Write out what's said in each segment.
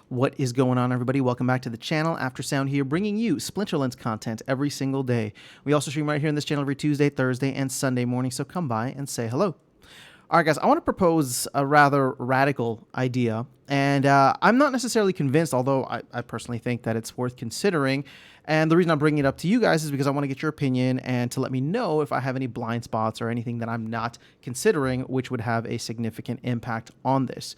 What is going on, everybody? Welcome back to the channel. Aftersound here, bringing you Splinterlands content every single day. We also stream right here on this channel every Tuesday, Thursday, and Sunday morning, so come by and say hello. All right, guys, I want to propose a rather radical idea, and I'm not necessarily convinced, although I personally think that it's worth considering. And the reason I'm bringing it up to you guys is because I want to get your opinion and to let me know if I have any blind spots or anything that I'm not considering, which would have a significant impact on this.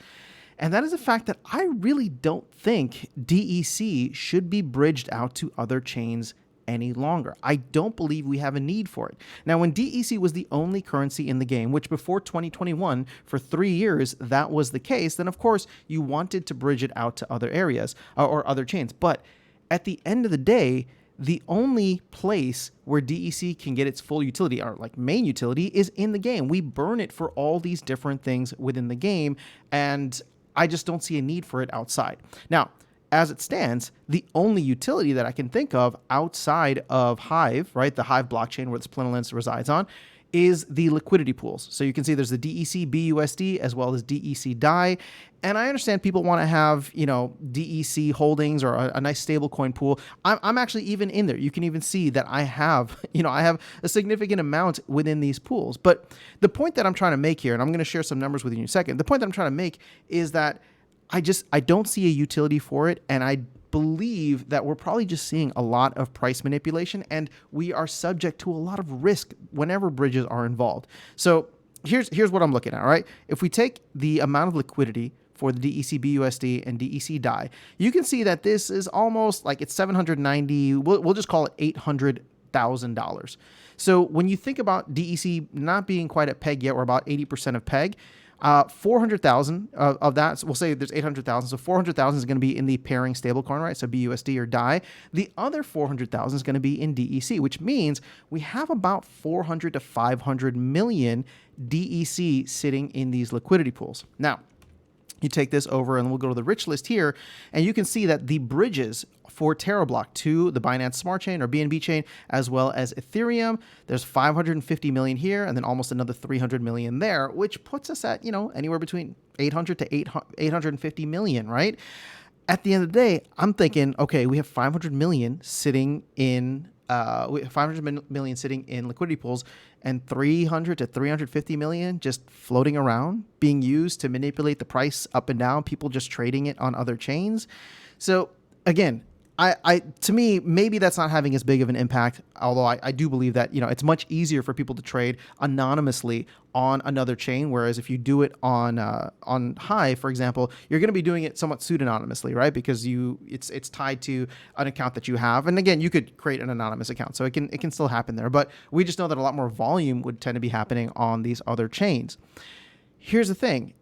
And that is the fact that I really don't think DEC should be bridged out to other chains any longer. I don't believe we have a need for it. Now, when DEC was the only currency in the game, which before 2021, for 3 years, that was the case, then of course you wanted to bridge it out to other areas or other chains. But at the end of the day, the only place where DEC can get its full utility, or like main utility, is in the game. We burn it for all these different things within the game, and I just don't see a need for it outside. Now, as it stands, the only utility that I can think of outside of Hive, right, the Hive blockchain where the Splinterlands resides on, is the liquidity pools. So you can see there's the DEC BUSD as well as DEC DAI. And I understand people want to have, DEC holdings or a nice stable coin pool. I'm actually even in there. You can even see that I have, I have a significant amount within these pools. But the point that I'm trying to make here, and I'm going to share some numbers with you in a second. The point that I'm trying to make is that I don't see a utility for it. And I believe that we're probably just seeing a lot of price manipulation, and we are subject to a lot of risk whenever bridges are involved. So here's what I'm looking at, all right? If we take the amount of liquidity for the DEC BUSD and DEC DAI, you can see that this is almost like it's 790, we'll just call it $800,000. So when you think about DEC not being quite at peg yet, we're about 80% of peg. 400,000 of that, so we'll say there's 800,000. So 400,000 is going to be in the pairing stablecoin, right? So BUSD or DAI. The other 400,000 is going to be in DEC, which means we have about 400 to 500 million DEC sitting in these liquidity pools. Now, you take this over and we'll go to the rich list here, and you can see that the bridges for TerraBlock to the Binance Smart Chain or BNB chain, as well as Ethereum, there's 550 million here and then almost another 300 million there, which puts us at, anywhere between 800 to 850 million, right? At the end of the day, I'm thinking, okay, we have 500 million sitting in 500 million sitting in liquidity pools and 300 to 350 million just floating around being used to manipulate the price up and down, people just trading it on other chains. So again, to me, maybe that's not having as big of an impact, although I do believe that, it's much easier for people to trade anonymously on another chain, whereas if you do it on Hive, for example, you're going to be doing it somewhat pseudonymously, right? Because it's tied to an account that you have. And again, you could create an anonymous account, so it can still happen there. But we just know that a lot more volume would tend to be happening on these other chains. Here's the thing.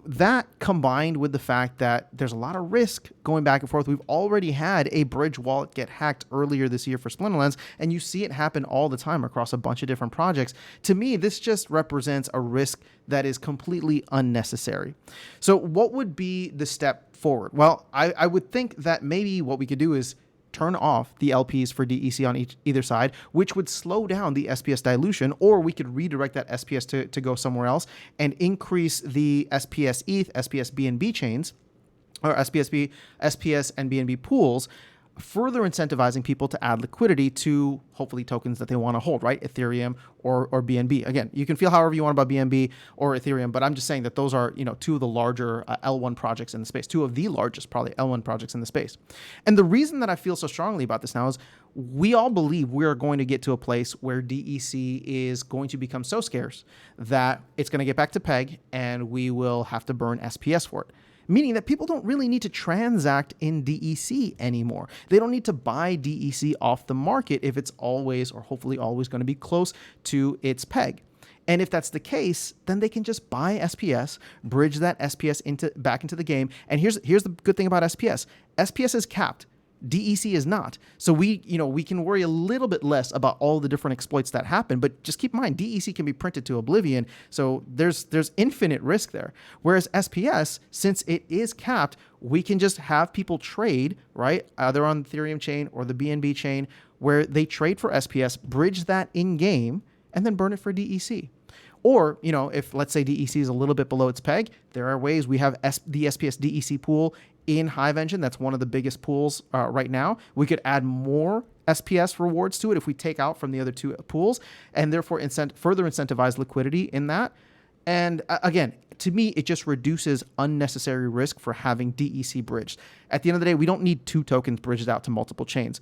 That combined with the fact that there's a lot of risk going back and forth. We've already had a bridge wallet get hacked earlier this year for Splinterlands, and you see it happen all the time across a bunch of different projects. To me, this just represents a risk that is completely unnecessary. So what would be the step forward? Well, I would think that maybe what we could do is turn off the LPs for DEC on either side, which would slow down the SPS dilution, or we could redirect that SPS to go somewhere else and increase the SPS ETH, SPS BNB chains, or SPS and BNB pools, further incentivizing people to add liquidity to hopefully tokens that they want to hold, right? Ethereum or BNB. Again, you can feel however you want about BNB or Ethereum, but I'm just saying that those are, two of the larger L1 projects in the space, two of the largest probably L1 projects in the space. And the reason that I feel so strongly about this now is we all believe we are going to get to a place where DEC is going to become so scarce that it's going to get back to peg and we will have to burn SPS for it. Meaning that people don't really need to transact in DEC anymore. They don't need to buy DEC off the market if it's always or hopefully always going to be close to its peg. And if that's the case, then they can just buy SPS, bridge that SPS back into the game. And here's the good thing about SPS. SPS is capped. DEC is not. So we can worry a little bit less about all the different exploits that happen, but just keep in mind, DEC can be printed to oblivion. So there's infinite risk there. Whereas SPS, since it is capped, we can just have people trade, right? Either on the Ethereum chain or the BNB chain, where they trade for SPS, bridge that in game, and then burn it for DEC. Or, if let's say DEC is a little bit below its peg, there are ways we have the SPS DEC pool in Hive Engine. That's one of the biggest pools right now. We could add more SPS rewards to it if we take out from the other two pools, and therefore further incentivize liquidity in that. And again, to me, it just reduces unnecessary risk for having DEC bridged. At the end of the day, we don't need 2 tokens bridged out to multiple chains.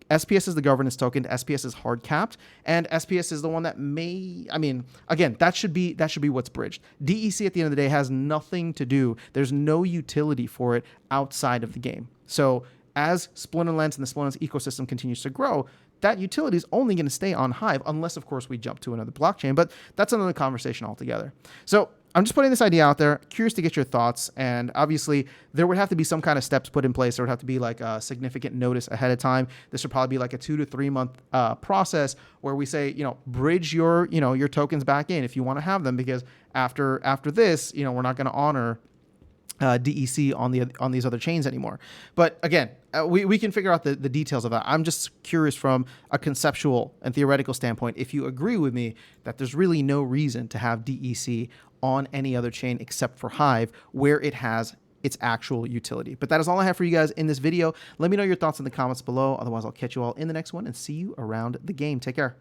SPS is the governance token. SPS is hard capped, and SPS is the one that may. I mean, again, that should be what's bridged. DEC at the end of the day has nothing to do. There's no utility for it outside of the game. So as Splinterlands and the Splinterlands ecosystem continues to grow, that utility is only going to stay on Hive, unless, of course, we jump to another blockchain. But that's another conversation altogether. So I'm just putting this idea out there, curious to get your thoughts. And obviously, there would have to be some kind of steps put in place. There would have to be like a significant notice ahead of time. This would probably be like a 2 to 3 month process where we say, bridge your tokens back in if you want to have them, because after this, we're not going to honor DEC on these other chains anymore. But again, we can figure out the details of that. I'm just curious from a conceptual and theoretical standpoint, if you agree with me that there's really no reason to have DEC on any other chain except for Hive, where it has its actual utility. But that is all I have for you guys in this video. Let me know your thoughts in the comments below. Otherwise, I'll catch you all in the next one and see you around the game. Take care.